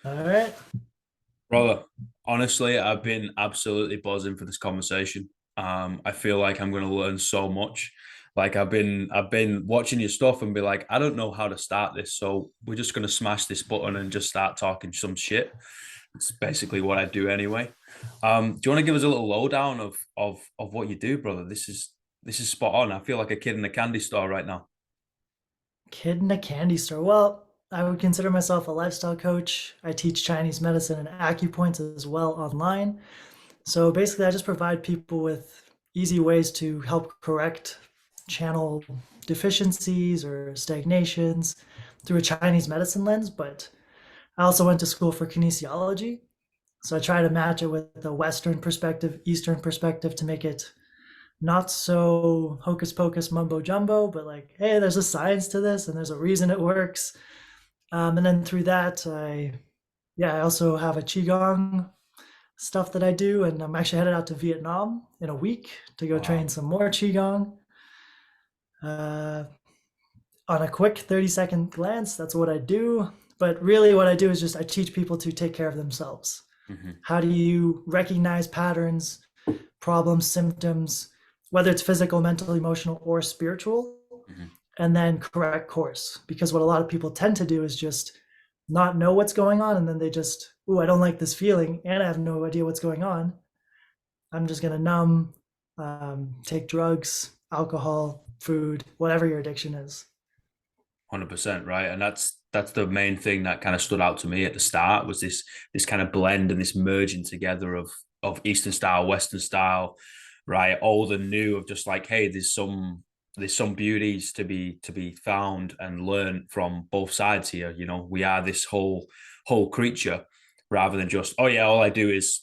All right. Brother, honestly, I've been absolutely buzzing for this conversation. I feel like I'm going to learn so much. Like I've been watching your stuff and be like, I don't know how to start this, so we're just going to smash this button and just start talking some shit. It's basically what I do anyway. Do you want to give us a little lowdown of what you do, brother? This is spot on. I feel like a kid in a candy store right now. Kid in a candy store. Well, I would consider myself a lifestyle coach. I teach Chinese medicine and acupoints as well online. So basically, I just provide people with easy ways to help correct channel deficiencies or stagnations through a Chinese medicine lens. But I also went to school for kinesiology. So I try to match it with a Western perspective, Eastern perspective to make it not so hocus pocus mumbo jumbo, but like, hey, there's a science to this and there's a reason it works. And then through that, I also have a qigong stuff that I do, and I'm actually headed out to Vietnam in a week to go train Wow. some more qigong. Uh, on a quick 30-second glance, that's what I do. But really, what I do is just I teach people to take care of themselves. Hmm. How do you recognize patterns, problems, symptoms, whether it's physical, mental, emotional, or spiritual, Hmm. and then correct course? Because what a lot of people tend to do is just not know what's going on, and then they just, ooh, I don't like this feeling, and I have no idea what's going on. I'm just gonna numb, take drugs, alcohol, food, whatever your addiction is. 100%, right. And that's the main thing that kind of stood out to me at the start was this kind of blend and this merging together of Eastern style, Western style, right? Old and new, of just like, hey, there's some beauties to be found and learn from both sides here. We are this whole creature rather than just, oh yeah, all I do is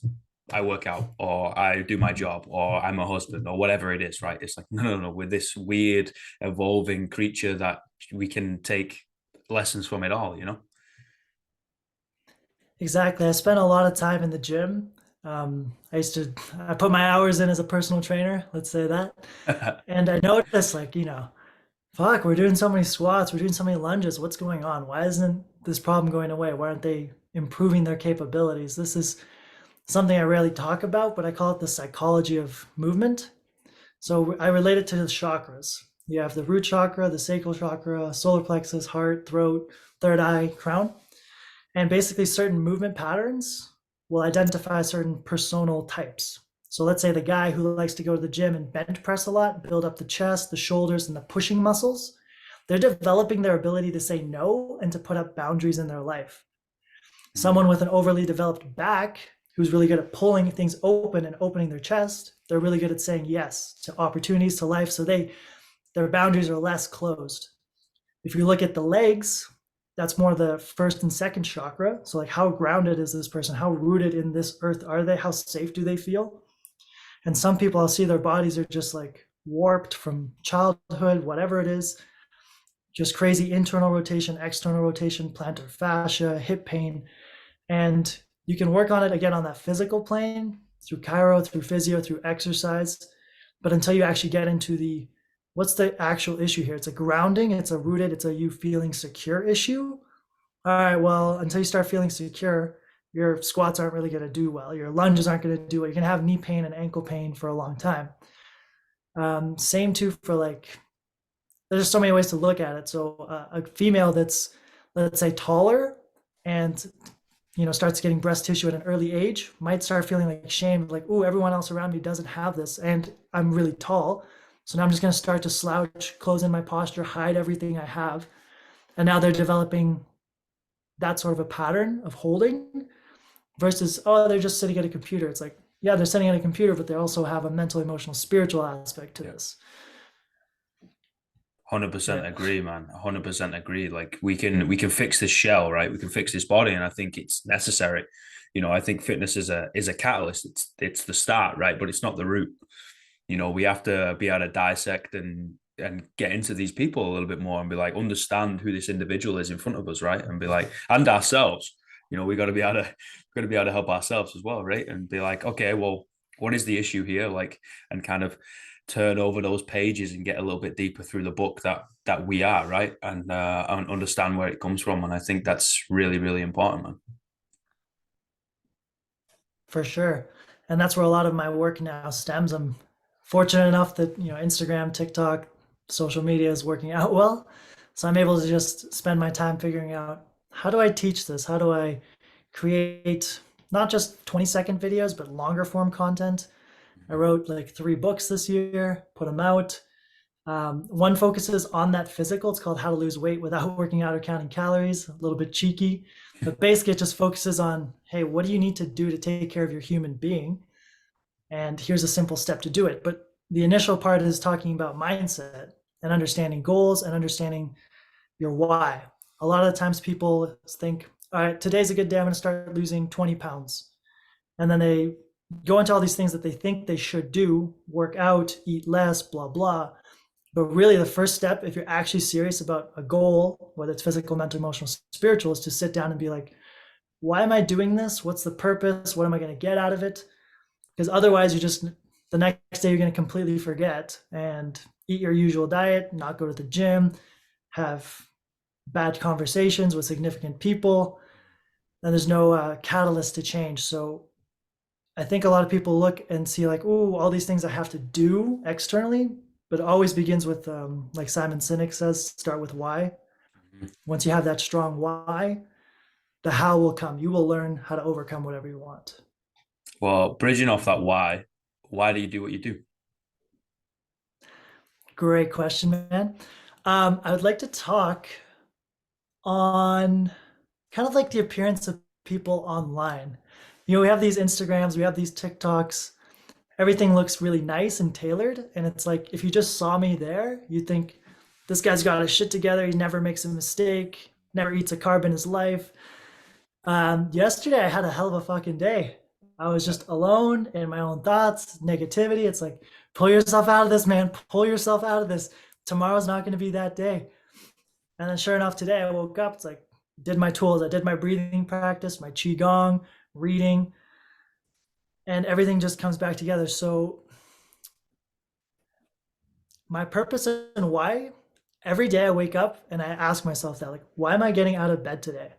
I work out or I do my job or I'm a husband or whatever it is, right? It's like, no, no, no, we're this weird evolving creature that we can take lessons from it all. Exactly. I spent a lot of time in the gym. I put my hours in as a personal trainer, let's say that. And I noticed, like, fuck, we're doing so many squats, we're doing so many lunges. What's going on? Why isn't this problem going away? Why aren't they improving their capabilities? This is something I rarely talk about, but I call it the psychology of movement. So I relate it to the chakras. You have the root chakra, the sacral chakra, solar plexus, heart, throat, third eye, crown. And basically, certain movement patterns will identify certain personal types. So let's say the guy who likes to go to the gym and bench press a lot, build up the chest, the shoulders, and the pushing muscles, they're developing their ability to say no and to put up boundaries in their life. Someone with an overly developed back who's really good at pulling things open and opening their chest, they're really good at saying yes to opportunities, to life. So their boundaries are less closed. If you look at the legs, that's more the first and second chakra. So like, how grounded is this person? How rooted in this earth are they? How safe do they feel? And some people, I'll see their bodies are just like warped from childhood, whatever it is, just crazy internal rotation, external rotation, plantar fascia, hip pain. And you can work on it again on that physical plane through chiro, through physio, through exercise. But until you actually get into the what's the actual issue here? It's a grounding, it's a rooted, it's a you feeling secure issue. All right, well, until you start feeling secure, your squats aren't really going to do well. Your lunges aren't going to do well. You're going to have knee pain and ankle pain for a long time. Same too for like, there's just so many ways to look at it. So a female that's, let's say, taller and starts getting breast tissue at an early age might start feeling like shame, like, oh, everyone else around me doesn't have this and I'm really tall, so now I'm just going to start to slouch, close in my posture, hide everything I have. And now they're developing that sort of a pattern of holding versus, oh, they're just sitting at a computer. It's like, yeah, they're sitting at a computer, but they also have a mental, emotional, spiritual aspect to Yeah. this. 100% Yeah. agree, man. 100% agree. Like we can fix this shell, right? We can fix this body, and I think it's necessary. I think fitness is a catalyst. It's the start, right? But it's not the root. We have to be able to dissect and get into these people a little bit more and be like, understand who this individual is in front of us, right? And be like, and ourselves. We got to be able to help ourselves as well, right? And be like, okay, well, what is the issue here? Like, and kind of turn over those pages and get a little bit deeper through the book that we are, right? And understand where it comes from. And I think that's really, really important, man. for sure. And that's where a lot of my work now stems. I'm fortunate enough that, Instagram, TikTok, social media is working out well. So I'm able to just spend my time figuring out, how do I teach this? How do I create not just 20-second videos, but longer form content? I wrote like 3 books this year, put them out. One focuses on that physical. It's called How to Lose Weight Without Working Out or Counting Calories. A little bit cheeky, but basically it just focuses on, hey, what do you need to do to take care of your human being? And here's a simple step to do it. But the initial part is talking about mindset and understanding goals and understanding your why. A lot of the times people think, all right, today's a good day. I'm going to start losing 20 pounds. And then they go into all these things that they think they should do, work out, eat less, blah, blah. But really, the first step, if you're actually serious about a goal, whether it's physical, mental, emotional, spiritual, is to sit down and be like, why am I doing this? What's the purpose? What am I going to get out of it? Because otherwise, the next day, you're going to completely forget and eat your usual diet, not go to the gym, have bad conversations with significant people, and there's no catalyst to change. So I think a lot of people look and see like, oh, all these things I have to do externally, but it always begins with, like Simon Sinek says, start with why. Once you have that strong why, the how will come. You will learn how to overcome whatever you want. Well, bridging off that why do you do what you do? Great question, man. I would like to talk on kind of like the appearance of people online. We have these Instagrams, we have these TikToks. Everything looks really nice and tailored. And it's like, if you just saw me there, you'd think, this guy's got his shit together. He never makes a mistake, never eats a carb in his life. Yesterday, I had a hell of a fucking day. I was just alone in my own thoughts, negativity. It's like, pull yourself out of this, man. Pull yourself out of this. Tomorrow's not going to be that day. And then sure enough, today I woke up. It's like, did my tools. I did my breathing practice, my qigong, reading, and everything just comes back together. So my purpose and why, every day I wake up and I ask myself that, like, why am I getting out of bed today?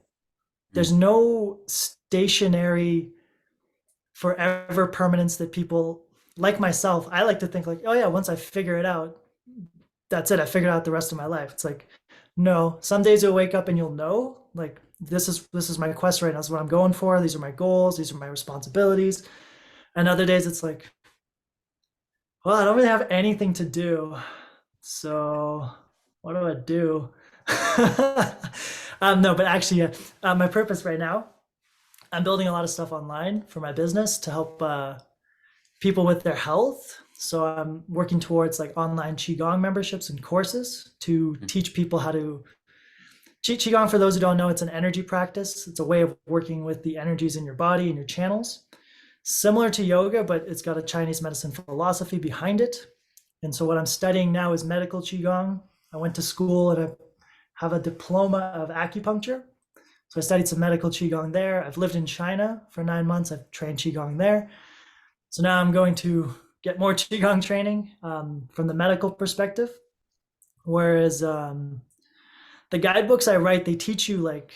There's no stationary forever permanence that people like myself. I like to think like, oh yeah, once I figure it out, that's it. I figured out the rest of my life. It's like, no, some days you'll wake up and you'll know, like, this is my quest right now. This is what I'm going for. These are my goals. These are my responsibilities. And other days it's like, well, I don't really have anything to do. So what do I do? No, but actually, my purpose right now, I'm building a lot of stuff online for my business to help people with their health. So I'm working towards like online qigong memberships and courses to teach people how to qigong. For those who don't know, it's an energy practice. It's a way of working with the energies in your body and your channels, similar to yoga, but it's got a Chinese medicine philosophy behind it. And so what I'm studying now is medical qigong. I went to school and I have a diploma of acupuncture. So I studied some medical qigong there. I've lived in China for 9 months. I've trained qigong there. So now I'm going to get more qigong training from the medical perspective. Whereas the guidebooks I write, they teach you like,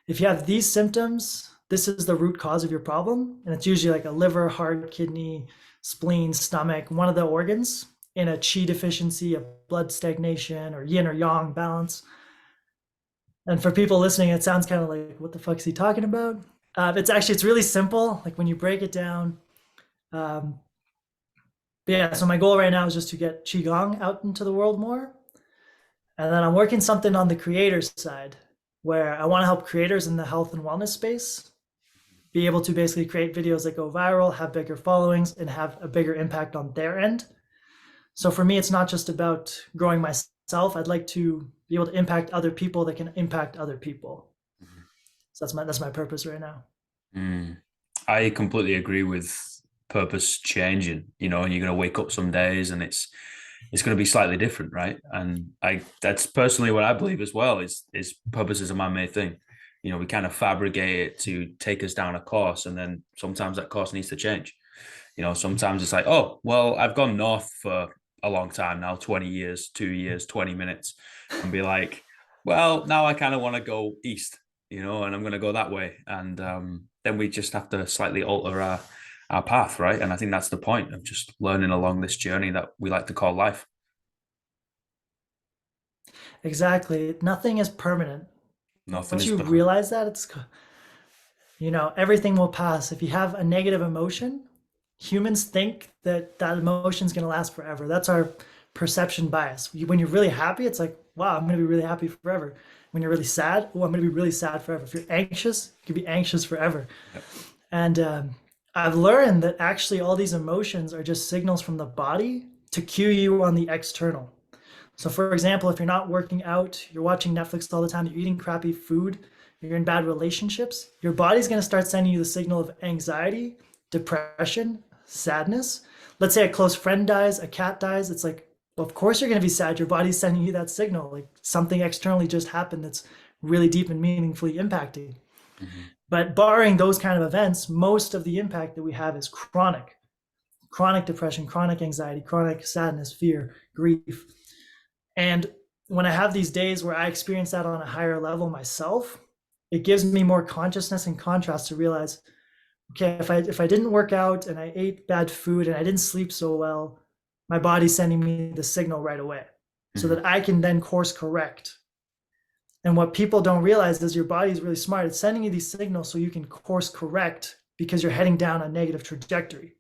if you have these symptoms, this is the root cause of your problem. And it's usually like a liver, heart, kidney, spleen, stomach, one of the organs in a qi deficiency, a blood stagnation, or yin or yang balance. And for people listening, it sounds kind of like, what the fuck is he talking about? It's really simple. Like when you break it down. But yeah, so my goal right now is just to get qigong out into the world more. And then I'm working something on the creators side where I want to help creators in the health and wellness space be able to basically create videos that go viral, have bigger followings, and have a bigger impact on their end. So for me, it's not just about growing myself. I'd like to be able to impact other people that can impact other people. So that's my purpose right now. I completely agree with purpose changing, and you're going to wake up some days and it's going to be slightly different, right? And that's personally what I believe as well, is purpose is a man-made thing. We kind of fabricate it to take us down a course, and then sometimes that course needs to change. Sometimes it's like, oh, well, I've gone north for a long time now, 20 years, 2 years, 20 minutes, and be like, well, now I kind of want to go east. and I'm going to go that way. And then we just have to slightly alter our path, right? And I think that's the point of just learning along this journey that we like to call life. Exactly. Nothing is permanent. Nothing Once is you permanent. realize that, everything will pass. If you have a negative emotion, humans think that that emotion is going to last forever. That's our perception bias. When you're really happy, it's like, wow, I'm going to be really happy forever. When you're really sad, oh, I'm going to be really sad forever. If you're anxious, you can be anxious forever. Yep. And I've learned that actually all these emotions are just signals from the body to cue you on the external. So, for example, if you're not working out, you're watching Netflix all the time, you're eating crappy food, you're in bad relationships, your body's going to start sending you the signal of anxiety, depression, sadness. Let's say a close friend dies, a cat dies. It's like, well, of course you're going to be sad. Your body's sending you that signal. Like something externally just happened that's really deep and meaningfully impacting. Mm-hmm. But barring those kind of events, most of the impact that we have is chronic depression, chronic anxiety, chronic sadness, fear, grief. And when I have these days where I experience that on a higher level myself, it gives me more consciousness and contrast to realize, okay, if I didn't work out and I ate bad food and I didn't sleep so well, my body's sending me the signal right away so Mm-hmm. that I can then course correct. And what people don't realize is your body's really smart. It's sending you these signals so you can course correct because you're heading down a negative trajectory.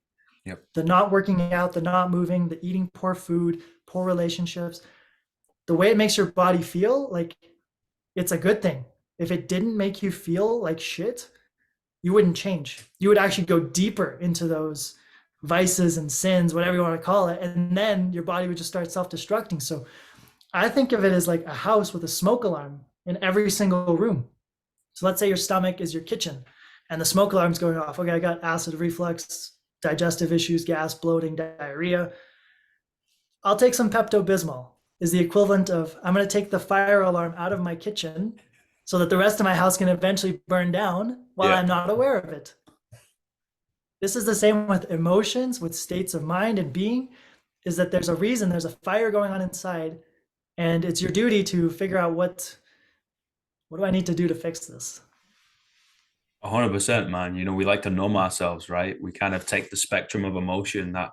Yep. The not working out, the not moving, the eating poor food, poor relationships, the way it makes your body feel, like it's a good thing. If it didn't make you feel like shit, you wouldn't change. You would actually go deeper into those vices and sins, whatever you want to call it. And then your body would just start self destructing. So I think of it as like a house with a smoke alarm in every single room. So let's say your stomach is your kitchen and the smoke alarm's going off. Okay, I got acid reflux, digestive issues, gas, bloating, diarrhea. I'll take some Pepto Bismol, is the equivalent of I'm going to take the fire alarm out of my kitchen so that the rest of my house can eventually burn down while Yeah. I'm not aware of it. This is the same with emotions, with states of mind and being, is that there's a reason, there's a fire going on inside, and it's your duty to figure out what do I need to do to fix this? 100%, man. We like to numb ourselves, right? We kind of take the spectrum of emotion that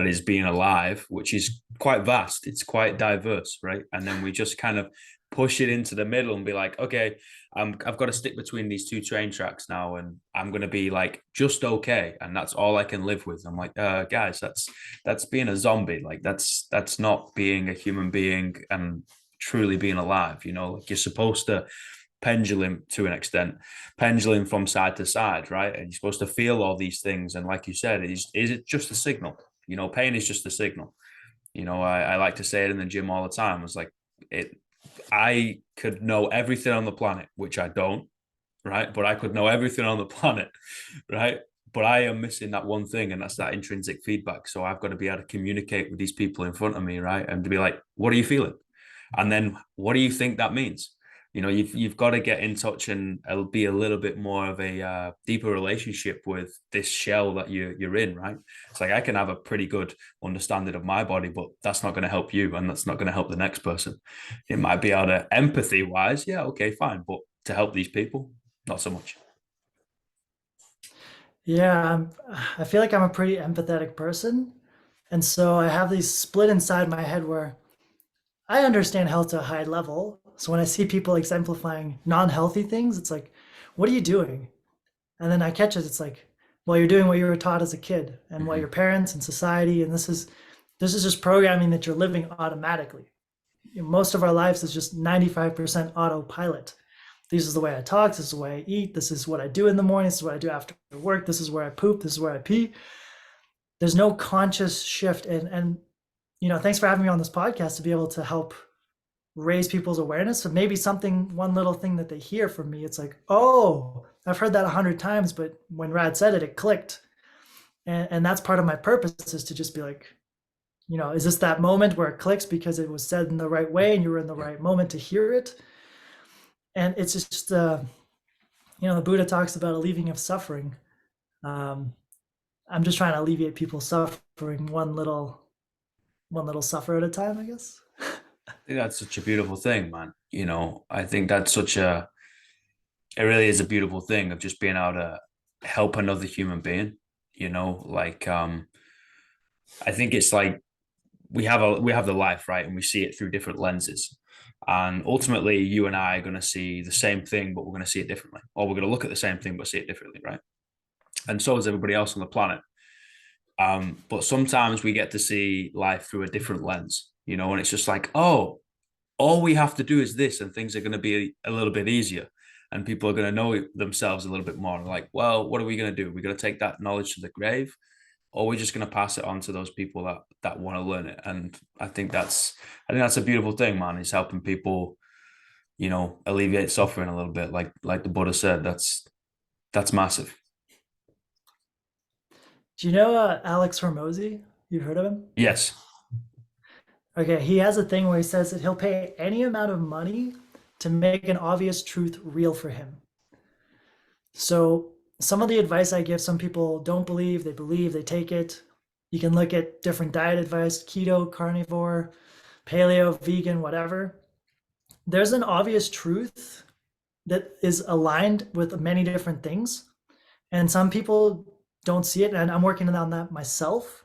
is being alive, which is quite vast. It's quite diverse, right? And then we just kind of push it into the middle and be like, okay, I've got to stick between these two train tracks now, and I'm going to be like just okay, and that's all I can live with. I'm like, guys, that's being a zombie. Like that's not being a human being and truly being alive. Like you're supposed to pendulum to an extent, pendulum from side to side, right? And you're supposed to feel all these things. And like you said, is it just a signal? Pain is just a signal. I like to say it in the gym all the time. It's like I could know everything on the planet, which I don't, right? But I could know everything on the planet, right? But I am missing that one thing, and that's that intrinsic feedback. So I've got to be able to communicate with these people in front of me, right? And to be like, what are you feeling? And then what do you think that means? You've got to get in touch, and it'll be a little bit more of a deeper relationship with this shell that you're in, right? It's like I can have a pretty good understanding of my body, but that's not going to help you, and that's not going to help the next person. It might be able to empathy wise, yeah, okay, fine, but to help these people, not so much. Yeah, I feel like I'm a pretty empathetic person. And so I have these split inside my head where I understand health to a high level. So when I see people exemplifying non-healthy things, it's like, what are you doing? And then I catch it. It's like, well, you're doing what you were taught as a kid and what Mm-hmm. your parents and society, and this is just programming that you're living automatically. Most of our lives is just 95% autopilot. This is the way I talk. This is the way I eat. This is what I do in the morning. This is what I do after work. This is where I poop. This is where I pee. There's no conscious shift. And thanks for having me on this podcast to be able to help raise people's awareness. So maybe one little thing that they hear from me, it's like, oh, I've heard that 100 times, but when Rad said it, it clicked. And that's part of my purpose, is to just be like, is this that moment where it clicks because it was said in the right way and you were in the Yeah. right moment to hear it? And it's just, the Buddha talks about a leaving of suffering. Um, I'm just trying to alleviate people's suffering one little suffer at a time, I guess. I think that's such a beautiful thing, man. I think that's such a It really is a beautiful thing of just being able to help another human being. Like I think it's like we have the life, right, and we see it through different lenses. And ultimately, you and I are going to see the same thing, but we're going to see it differently, or we're going to look at the same thing but see it differently, right? And so is everybody else on the planet. But sometimes we get to see life through a different lens, and it's just like, oh, all we have to do is this, and things are going to be a little bit easier, and people are going to know themselves a little bit more. Like, well, what are we going to do? We're going to take that knowledge to the grave, or we're just going to pass it on to those people that want to learn it. And I think that's a beautiful thing, man. Is helping people, alleviate suffering a little bit. Like the Buddha said, that's massive. Do you know Alex Hormozy? You've heard of him? Yes. Okay, he has a thing where he says that he'll pay any amount of money to make an obvious truth real for him. So some of the advice I give, some people don't believe, they take it. You can look at different diet advice, keto, carnivore, paleo, vegan, whatever. There's an obvious truth that is aligned with many different things. And some people don't see it. And I'm working on that myself.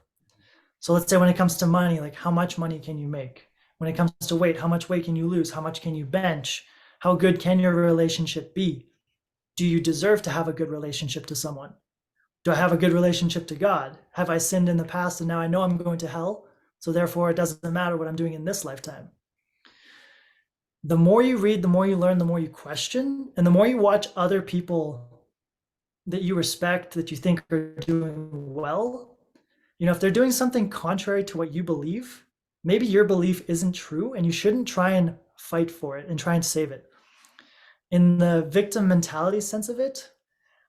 So let's say when it comes to money, like how much money can you make? When it comes to weight, how much weight can you lose? How much can you bench? How good can your relationship be? Do you deserve to have a good relationship to someone? Do I have a good relationship to God? Have I sinned in the past and now I know I'm going to hell? So therefore, it doesn't matter what I'm doing in this lifetime. The more you read, the more you learn, the more you question, and the more you watch other people that you respect, that you think are doing well, if they're doing something contrary to what you believe, maybe your belief isn't true and you shouldn't try and fight for it and try and save it. In the victim mentality sense of it,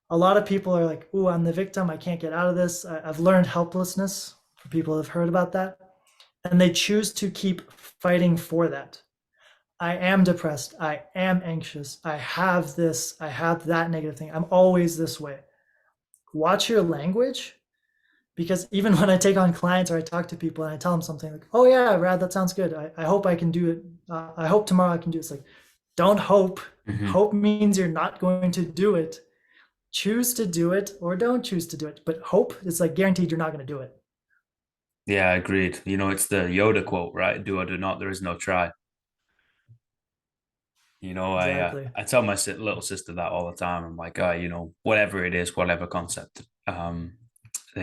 a lot of people are like, "Ooh, I'm the victim. I can't get out of this. I've learned helplessness." For people who have heard about that, and they choose to keep fighting for that. I am depressed. I am anxious. I have this. I have that negative thing. I'm always this way. Watch your language, because even when I take on clients or I talk to people and I tell them something like, "Oh yeah, Rad, that sounds good. I hope I can do it. I hope tomorrow I can do it." It's like, don't hope. Mm-hmm. Hope means you're not going to do it. Choose to do it or don't choose to do it. But hope is like guaranteed you're not going to do it. Yeah, agreed. It's the Yoda quote, right? Do or do not, there is no try. Exactly. I tell my little sister that all the time. I'm like, oh, whatever it is, whatever concept. And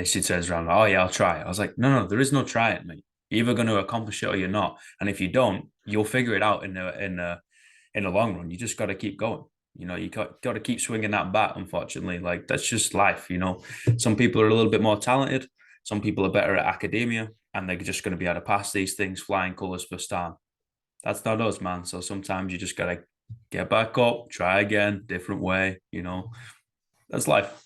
she says around, oh yeah, I'll try it. I was like, no, there is no try it, mate. You're either going to accomplish it or you're not. And if you don't, you'll figure it out in the long run. You just got to keep going. You got to keep swinging that bat. Unfortunately, like that's just life. Some people are a little bit more talented. Some people are better at academia, and they're just going to be able to pass these things flying colors first time. That's not us, man. So sometimes you just gotta get back up, try again, different way. That's life.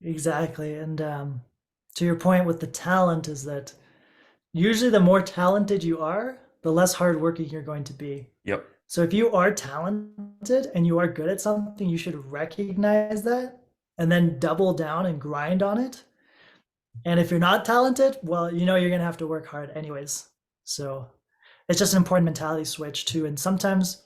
Exactly. And to your point with the talent, is that usually the more talented you are, the less hardworking you're going to be. Yep. So if you are talented and you are good at something, you should recognize that and then double down and grind on it. And if you're not talented, well, you're going to have to work hard anyways. So it's just an important mentality switch too. And sometimes,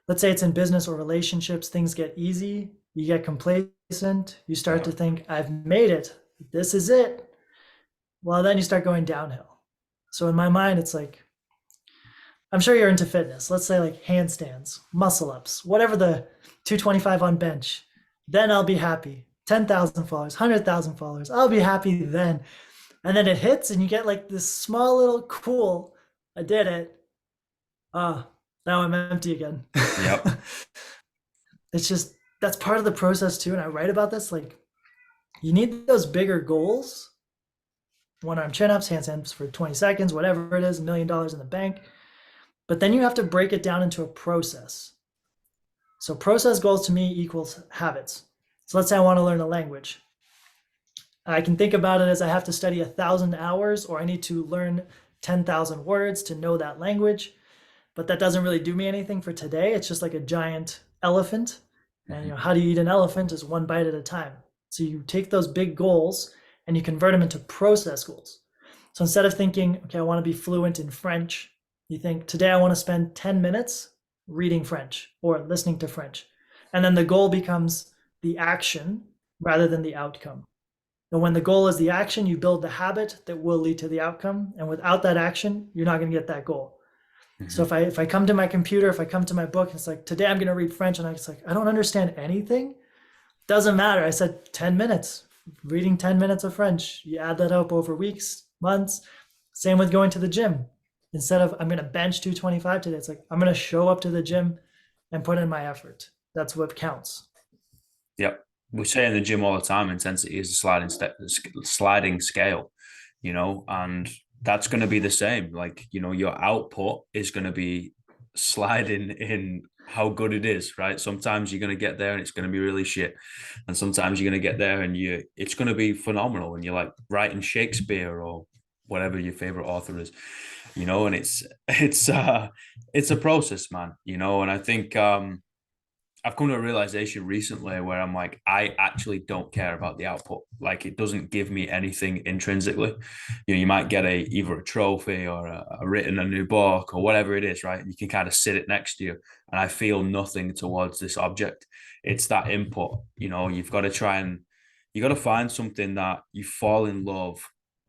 let's say it's in business or relationships, things get easy, you get complacent, you start to think, I've made it, this is it. Well, then you start going downhill. So in my mind, it's like, I'm sure you're into fitness. Let's say like handstands, muscle ups, whatever, the 225 on bench. Then I'll be happy. 10,000 followers, 100,000 followers. I'll be happy then. And then it hits and you get like this small little cool, I did it. Ah, now I'm empty again. Yep. It's just, that's part of the process too. And I write about this, like, you need those bigger goals, one arm chin ups, handstands for 20 seconds, whatever it is, $1 million in the bank. But then you have to break it down into a process. So process goals to me equals habits. So let's say I want to learn a language. I can think about it as I have to study 1,000 hours, or I need to learn 10,000 words to know that language. But that doesn't really do me anything for today. It's just like a giant elephant. And how do you eat an elephant is one bite at a time. So you take those big goals and you convert them into process goals. So instead of thinking, okay, I want to be fluent in French, you think, today I want to spend 10 minutes reading French or listening to French. And then the goal becomes the action rather than the outcome. And when the goal is the action, you build the habit that will lead to the outcome. And without that action, you're not going to get that goal. So Mm-hmm. if I come to my computer, if I come to my book, it's like today I'm going to read French, and it's like I don't understand anything. Doesn't matter. I said 10 minutes, reading 10 minutes of French. You add that up over weeks, months. Same with going to the gym. Instead of I'm going to bench 225 today, it's like I'm going to show up to the gym and put in my effort. That's what counts. Yep. We say in the gym all the time, intensity is a sliding scale, and that's going to be the same. Like, your output is going to be sliding in how good it is, right? Sometimes you're going to get there and it's going to be really shit. And sometimes you're going to get there and it's going to be phenomenal. And you're like writing Shakespeare or whatever your favorite author is, and it's a process, man, and I think, I've come to a realization recently where I'm like, I actually don't care about the output. Like, it doesn't give me anything intrinsically. You might get either a trophy or a new book or whatever it is, right? And you can kind of sit it next to you, and I feel nothing towards this object. It's that input. You've got to you got to find something that you fall in love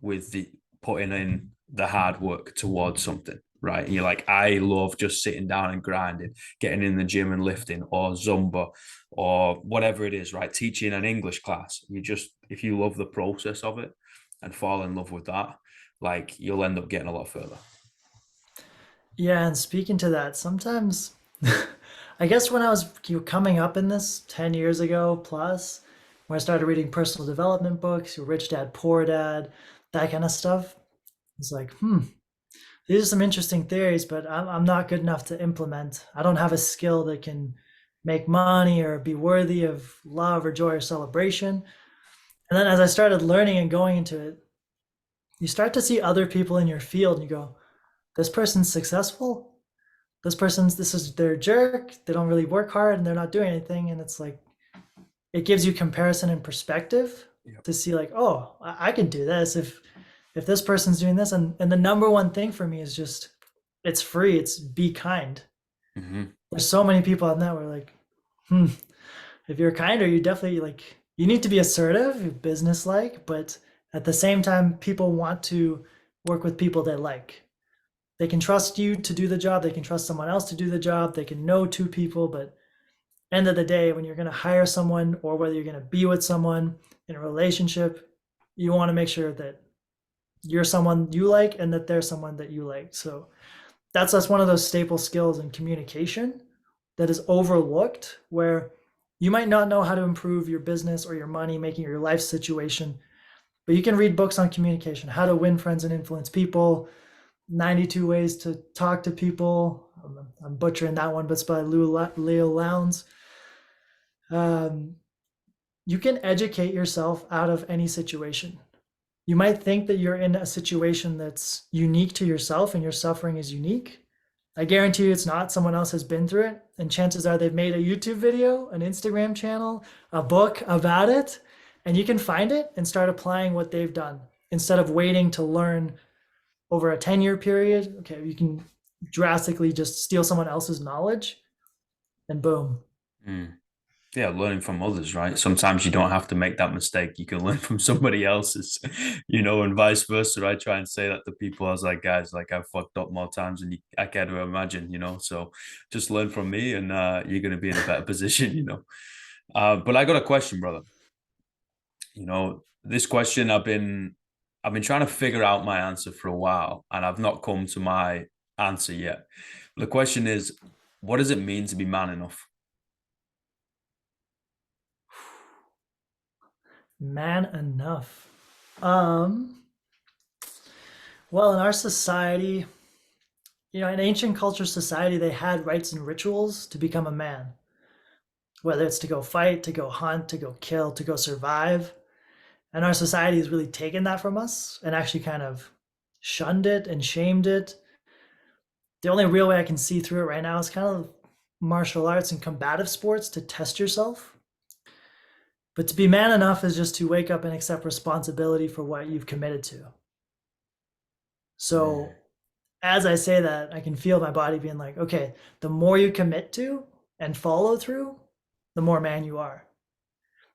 with, the putting in the hard work towards something, right? And you're like, I love just sitting down and grinding, getting in the gym and lifting, or Zumba, or whatever it is, right? Teaching an English class. If you love the process of it and fall in love with that, like, you'll end up getting a lot further. Yeah, and speaking to that, sometimes I guess when I was coming up in this 10 years ago plus, when I started reading personal development books, Rich Dad, Poor Dad, that kind of stuff, it's like, these are some interesting theories, but I'm not good enough to implement. I don't have a skill that can make money or be worthy of love or joy or celebration. And then as I started learning and going into it, you start to see other people in your field and you go, this person's successful. This is their jerk. They don't really work hard and they're not doing anything. And it's like, it gives you comparison and perspective Yep. to see like, oh, I can do this if this person's doing this. And the number one thing for me is just, it's free. It's be kind. Mm-hmm. There's so many people on that where like, hmm, if you're kinder, you definitely like, you need to be assertive, business like, but at the same time, people want to work with people they like. They can trust you to do the job. They can trust someone else to do the job. They can know two people, but end of the day, when you're going to hire someone or whether you're going to be with someone in a relationship, you want to make sure that you're someone you like and that they're someone that you like. So that's one of those staple skills in communication that is overlooked, where you might not know how to improve your business or your money making, your life situation, but you can read books on communication, how to win friends and influence people, 92 ways to talk to people. I'm butchering that one, but it's by Leo Lowndes. um, you can educate yourself out of any situation. You might think that you're in a situation that's unique to yourself and your suffering is unique. I guarantee you it's not. Someone else has been through it. And chances are they've made a YouTube video, an Instagram channel, a book about it. And you can find it and start applying what they've done instead of waiting to learn over a 10-year period. Okay, you can drastically just steal someone else's knowledge and boom. Mm. Yeah, learning from others, right? Sometimes you don't have to make that mistake. You can learn from somebody else's, and vice versa. I try and say that to people. I was like, guys, like, I've fucked up more times than I care to imagine, So just learn from me, and you're going to be in a better position. But I got a question, brother. This question, I've been trying to figure out my answer for a while, and I've not come to my answer yet. The question is, what does it mean to be man enough? Man enough. Um, well, in our society, in ancient culture society, they had rites and rituals to become a man, whether it's to go fight, to go hunt, to go kill, to go survive. And our society has really taken that from us and actually kind of shunned it and shamed it. The only real way I can see through it right now is kind of martial arts and combative sports to test yourself. But to be man enough is just to wake up and accept responsibility for what you've committed to. Mm, So as I say that, I can feel my body being like, okay, the more you commit to and follow through, the more man you are.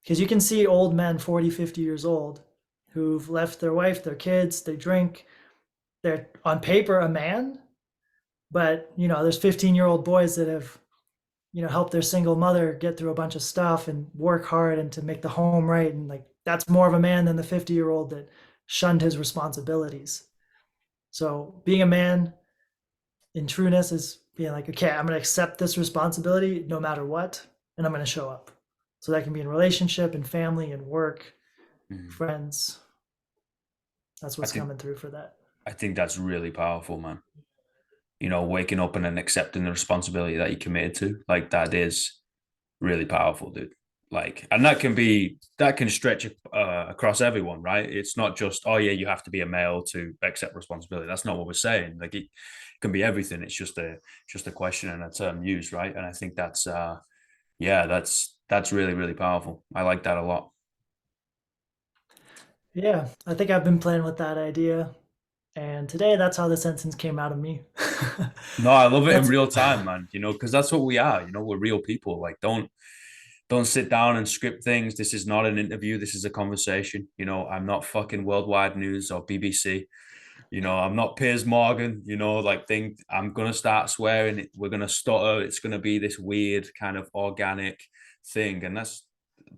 Because you can see old men, 40, 50 years old, who've left their wife, their kids, they drink, they're on paper a man, but there's 15-year-old boys that have helped their single mother get through a bunch of stuff and work hard and to make the home right, and like that's more of a man than the 50-year-old that shunned his responsibilities. So being a man in trueness is being like, okay, I'm going to accept this responsibility no matter what, and I'm going to show up. So that can be in relationship and family and work, Mm. friends. That's I what's think coming through for that. I think that's really powerful, man. Waking up and then accepting the responsibility that you committed to, like that is really powerful, dude. Like, and that can stretch across everyone, right? It's not just, oh yeah, you have to be a male to accept responsibility. That's not what we're saying. Like, it can be everything. It's just a question and a term used, right? And I think that's yeah, that's really really powerful. I like that a lot. Yeah, I think I've been playing with that idea, and today that's how the sentence came out of me. No, I love it in That's real time, man. Because that's what we are. We're real people. Like, don't sit down and script things. This is not an interview. This is a conversation. I'm not fucking worldwide news or BBC. I'm not Piers Morgan. Like, think I'm gonna start swearing. We're gonna stutter. It's gonna be this weird kind of organic thing, and that's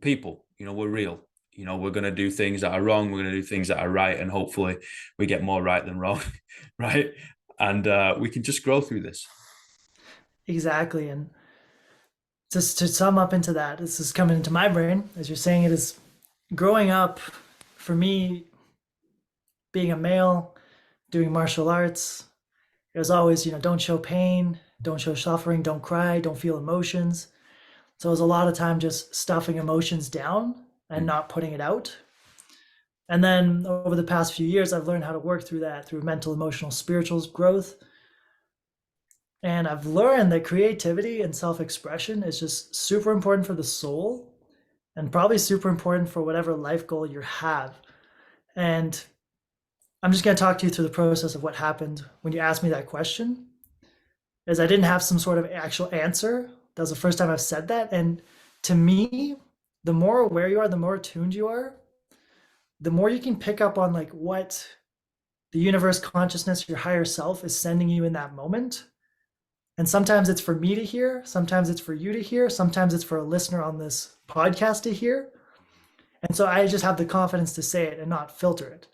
people. We're real. We're gonna do things that are wrong. We're gonna do things that are right, and hopefully, we get more right than wrong, right? And we can just grow through this. exactly. And just to sum up into that, this is coming into my brain as you're saying it, is growing up for me, being a male, doing martial arts. It was always, don't show pain, don't show suffering, don't cry, don't feel emotions. So it was a lot of time just stuffing emotions down and Mm. not putting it out. And then over the past few years, I've learned how to work through that through mental, emotional, spiritual growth. And I've learned that creativity and self expression is just super important for the soul and probably super important for whatever life goal you have. And I'm just going to talk to you through the process of what happened when you asked me that question. Is I didn't have some sort of actual answer. That was the first time I've said that. And to me, the more aware you are, the more attuned you are, the more you can pick up on like what the universe, consciousness, your higher self is sending you in that moment. And sometimes it's for me to hear, sometimes it's for you to hear, sometimes it's for a listener on this podcast to hear. And so I just have the confidence to say it and not filter it.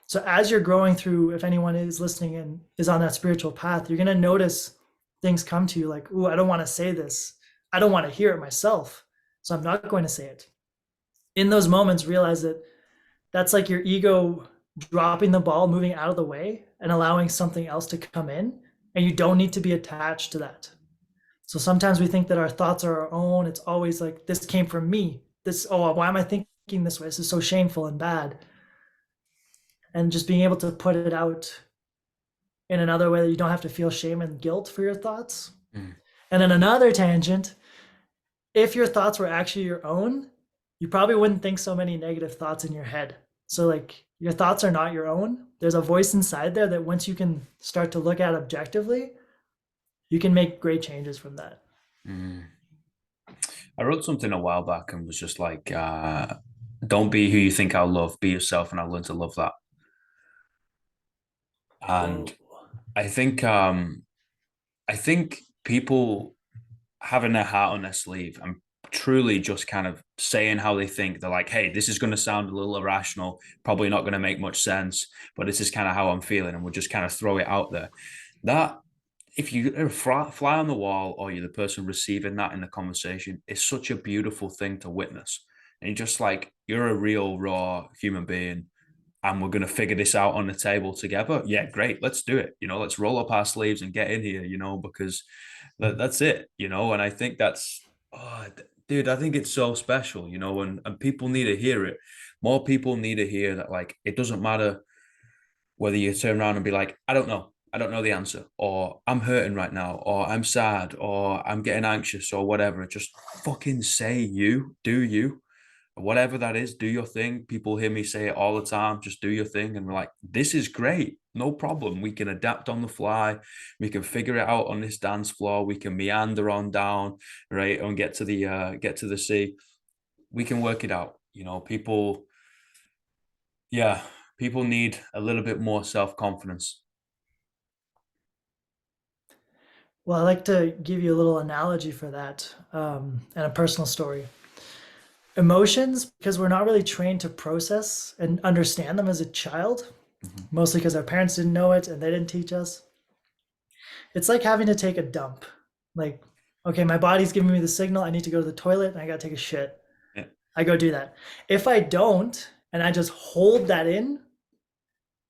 So as you're growing through, if anyone is listening and is on that spiritual path, you're going to notice things come to you like, ooh, I don't want to say this. I don't want to hear it myself. So I'm not going to say it. In those moments, realize that that's like your ego dropping the ball, moving out of the way and allowing something else to come in. And you don't need to be attached to that. So sometimes we think that our thoughts are our own. It's always like, this came from me. This, oh, why am I thinking this way? This is so shameful and bad. And just being able to put it out in another way that you don't have to feel shame and guilt for your thoughts. Mm. And then another tangent, if your thoughts were actually your own, you probably wouldn't think so many negative thoughts in your head. So like your thoughts are not your own. There's a voice inside there that once you can start to look at objectively, you can make great changes from that. Mm. I wrote something a while back and was just like, don't be who you think I'll love, be yourself, and I'll learn to love that. And Whoa. I think people having their heart on their sleeve and truly just kind of saying how they think. They're like, hey, this is going to sound a little irrational, probably not going to make much sense, but this is kind of how I'm feeling. And we'll just kind of throw it out there. That, if you're a fly on the wall or you're the person receiving that in the conversation, it's such a beautiful thing to witness. And you're just like, you're a real, raw human being and we're going to figure this out on the table together. Yeah, great. Let's do it. Let's roll up our sleeves and get in here, because that's it, and I think that's, oh, dude, I think it's so special, and people need to hear it. More people need to hear that, like, it doesn't matter whether you turn around and be like, I don't know the answer, or I'm hurting right now, or I'm sad, or I'm getting anxious, or whatever. Just fucking say you, do you. whatever that is, do your thing. People hear me say it all the time, just do your thing. And we're like, this is great. No problem. We can adapt on the fly. We can figure it out on this dance floor. We can meander on down, right? And get to the sea. We can work it out. People, yeah, people need a little bit more self-confidence. Well, I like to give you a little analogy for that, and a personal story. Emotions, because we're not really trained to process and understand them as a child, Mhm. mostly because our parents didn't know it and they didn't teach us. It's like having to take a dump. Like, okay, my body's giving me the signal. I need to go to the toilet and I got to take a shit. Yeah. I go do that. If I don't, and I just hold that in,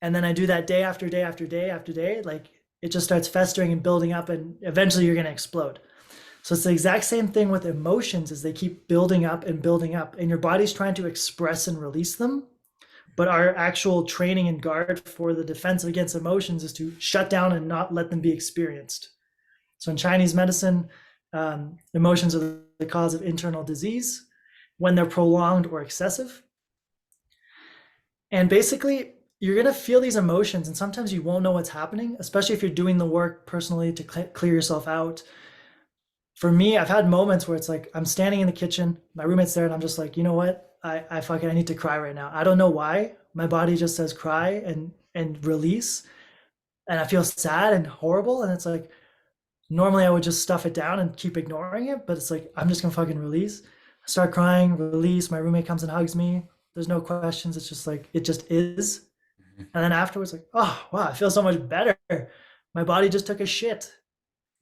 and then I do that day after day after day after day, like it just starts festering and building up, and eventually you're going to explode. So it's the exact same thing with emotions, as they keep building up and building up, and your body's trying to express and release them. But our actual training and guard for the defense against emotions is to shut down and not let them be experienced. So in Chinese medicine, emotions are the cause of internal disease when they're prolonged or excessive. And basically, you're going to feel these emotions, and sometimes you won't know what's happening, especially if you're doing the work personally to clear yourself out. For me, I've had moments where it's like I'm standing in the kitchen, my roommate's there, and I'm just like, you know what? I need to cry right now. I don't know why. My body just says cry and release. And I feel sad and horrible. And it's like, normally I would just stuff it down and keep ignoring it, but it's like I'm just gonna fucking release. I start crying, release. My roommate comes and hugs me. There's no questions. It's just like it just is. And then afterwards, like, oh wow, I feel so much better. My body just took a shit.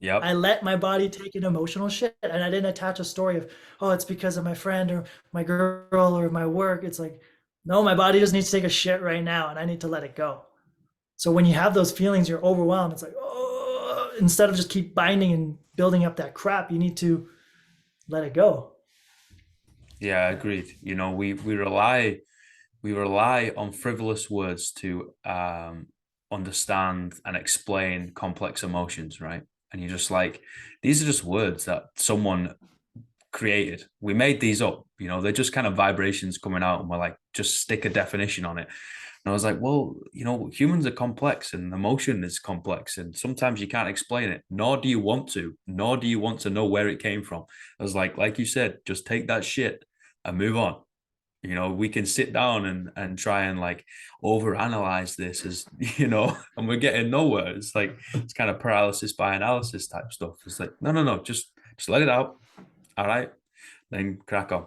I Yep. let my body take an emotional shit, and I didn't attach a story of, oh, it's because of my friend or my girl or my work. It's like, no, my body just needs to take a shit right now, and I need to let it go. So when you have those feelings, you're overwhelmed. It's like, oh, instead of just keep binding and building up that crap, you need to let it go. Yeah, agreed. We rely on frivolous words to understand and explain complex emotions, right? And you're just like, these are just words that someone created. We made these up, they're just kind of vibrations coming out, and we're like, just stick a definition on it. And I was like, well, humans are complex and emotion is complex, and sometimes you can't explain it, nor do you want to, nor do you want to know where it came from. I was like you said, just take that shit and move on. We can sit down and try and like overanalyze this as and we're getting nowhere. It's like it's kind of paralysis by analysis type stuff. It's like, no, just let it out. All right, then crack on.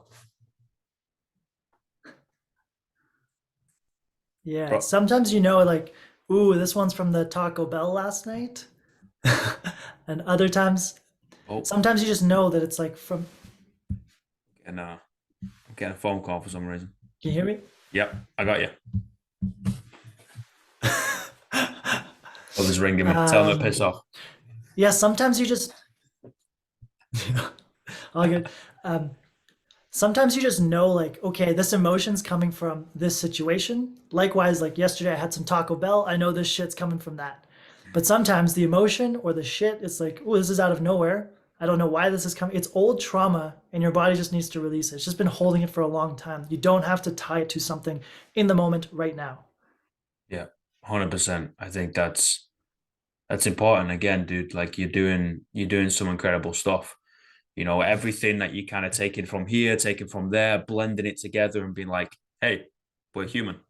Yeah. Bro, Sometimes like, ooh, this one's from the Taco Bell last night. And other times, oh, sometimes you just know that it's like from, and I'm getting a phone call for some reason. can you hear me? Yep, I got you. Brother's ringing me. Tell him to Um, piss off. yeah, sometimes you just, all good. Um, Sometimes you just know, like, okay, this emotion's coming from this situation. Likewise, like yesterday I had some Taco Bell, I know this shit's coming from that. But sometimes the emotion or the shit, it's like, oh, this is out of nowhere. I don't know why this is coming. It's old trauma, and your body just needs to release it. It's just been holding it for a long time. You don't have to tie it to something in the moment right now. Yeah, 100%. I think that's important. Again, dude, like you're doing some incredible stuff. Everything that you kind of taking from here, taking from there, blending it together and being like, hey, we're human.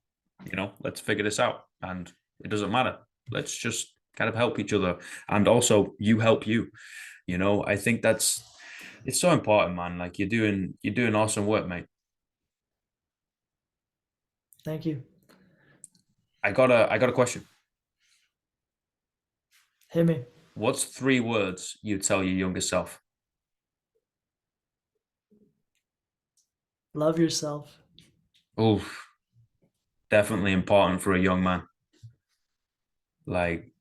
Let's figure this out. And it doesn't matter. Let's just kind of help each other. And also you help you. I think it's so important, man. Like you're doing awesome work, mate. Thank you. I got a question. Hit me. What's 3 words you tell your younger self? Love yourself. Oh, definitely important for a young man. Like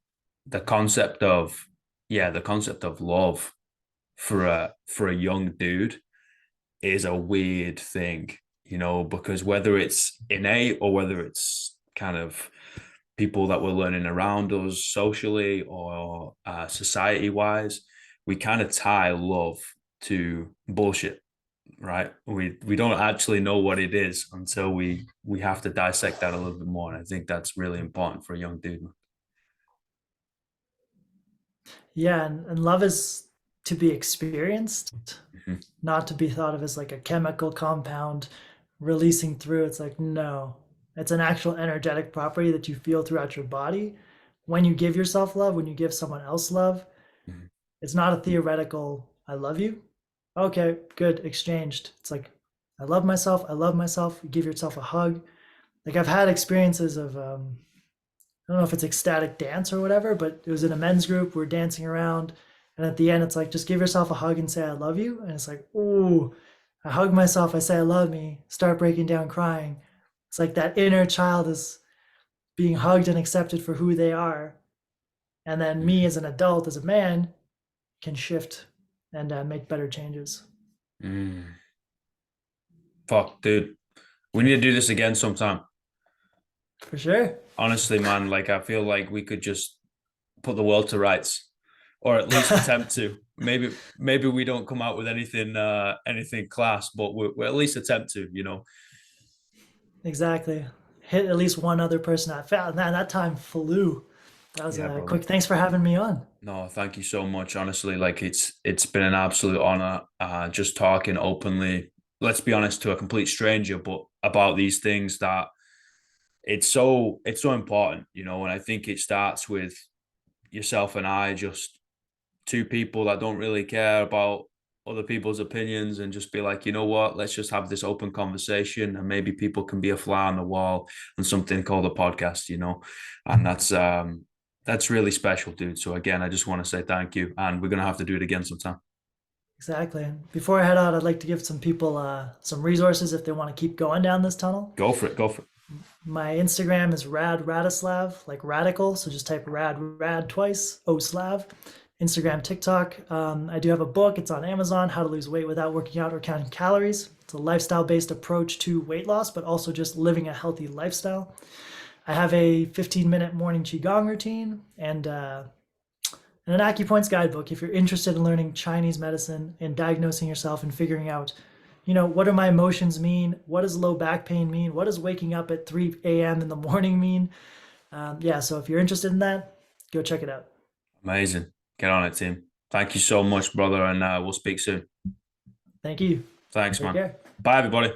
the concept of the concept of love for a young dude is a weird thing, because whether it's innate or whether it's kind of people that we're learning around us socially or society wise, we kind of tie love to bullshit. right? We don't actually know what it is until we have to dissect that a little bit more. And I think that's really important for a young dude. Yeah, and love is to be experienced, Mhm. not to be thought of as like a chemical compound releasing through. It's like, no, it's an actual energetic property that you feel throughout your body. When you give yourself love, when you give someone else love, Mhm. it's not a theoretical, I love you. Okay, good, exchanged. It's like, I love myself. I love myself. You give yourself a hug. Like I've had experiences of, I don't know if it's ecstatic dance or whatever, but it was in a men's group. We're dancing around. And at the end, it's like, just give yourself a hug and say, I love you. And it's like, ooh, I hug myself. I say, I love me. Start breaking down crying. It's like that inner child is being hugged and accepted for who they are. And then me as an adult, as a man, can shift and make better changes. Mm. Fuck, dude. We need to do this again sometime. For sure. Honestly, man, like I feel like we could just put the world to rights, or at least attempt to. Maybe we don't come out with anything class, but we'll at least attempt to, you know. Exactly. Hit at least one other person I found. Man, that time flew. That was Yeah, a brother. quick. Thanks for having me on. No, thank you so much. Honestly, like it's been an absolute honor. Just talking openly. Let's be honest, to a complete stranger, but about these things that it's so important, you know. And I think it starts with yourself and I, just two people that don't really care about other people's opinions, and just be like, you know what, let's just have this open conversation, and maybe people can be a fly on the wall and something called a podcast, you know. And that's really special, dude. So again, I just want to say thank you, and we're gonna have to do it again sometime. Exactly. Before I head out, I'd like to give some people some resources if they want to keep going down this tunnel. Go for it, go for it. My Instagram is Radoslav, like radical. So just type rad twice, Oslav. Instagram, TikTok. I do have a book. It's on Amazon, How to Lose Weight Without Working Out or Counting Calories. It's a lifestyle based approach to weight loss, but also just living a healthy lifestyle. I have a 15-minute morning Qigong routine and an acupoints guidebook if you're interested in learning Chinese medicine and diagnosing yourself and figuring out, what do my emotions mean? What does low back pain mean? What does waking up at 3 a.m. in the morning mean? Yeah, so if you're interested in that, go check it out. Amazing. Get on it, team. Thank you so much, brother, and we'll speak soon. Thank you. Thanks, Take man. care. Bye, everybody.